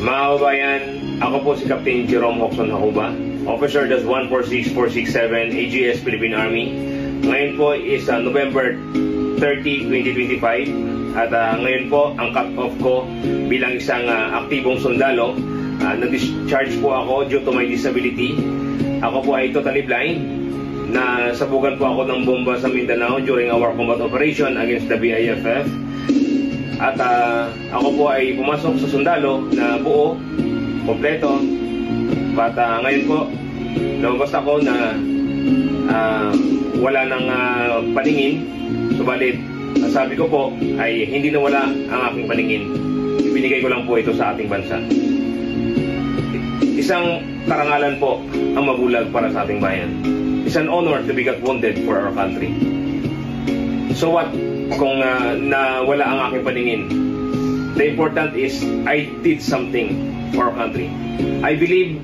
Mga kabayan, ako po si Captain Jerome Hoxon Hakuba, Officer Das 146467, AGS Philippine Army. Ngayon po is November 30, 2025 at ngayon po ang cut-off ko bilang isang aktibong sundalo. Na-discharge po ako due to my disability. Ako po ay totally blind. Nasabugan po ako ng bomba sa Mindanao during our combat operation against the BIFF. At ako po ay pumasok sa sundalo na buo, kompleto. At ngayon po, lumabas ako na wala nang paningin. Subalit, sabi ko po ay hindi nawala ang aking paningin. Ibinigay ko lang po ito sa ating bansa. Isang karangalan po ang mabulag para sa ating bayan. It's an honor to be got wounded for our country. So what kung nawala ang aking paningin? The important is I did something for our country. I believe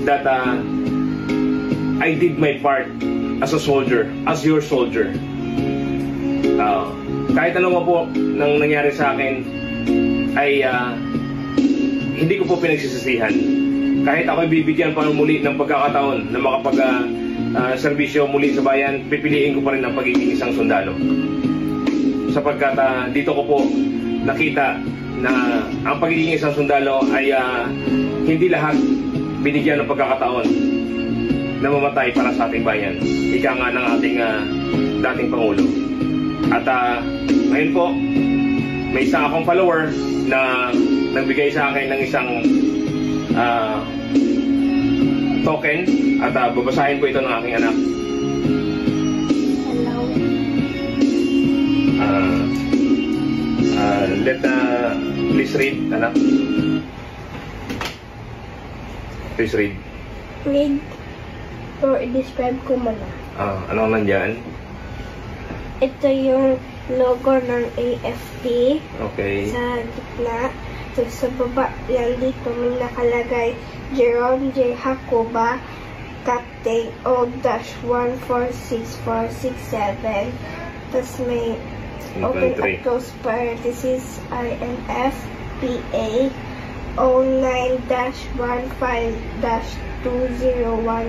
that I did my part as a soldier, as your soldier. Kahit ano po nang nangyari sa akin ay hindi ko po pinagsisisihan. Kahit ako bibigyan pa muli ng pagkakataon na makapag-serbisyo muli sa bayan, pipiliin ko pa rin ang pagiging isang sundalo. Sapagkat dito ko po nakita na ang pagiging isang sundalo ay hindi lahat binigyan ng pagkakataon na mamatay para sa ating bayan. Ika nga ng ating dating Pangulo. At ngayon po, may isang akong follower na nagbigay sa akin ng isang token at babasahin ko ito ng aking anak. Hello. Please read, anak. Please read. Read or describe ko muna. Ano nandyan? Ito yung logo ng AFP. Okay. Sa gitna. So, sa baba yan dito may nakalagay Jerome J. Hakuba, Captain O-146467. Tapos may open at close parenthesis INF PA 09-15-2010-1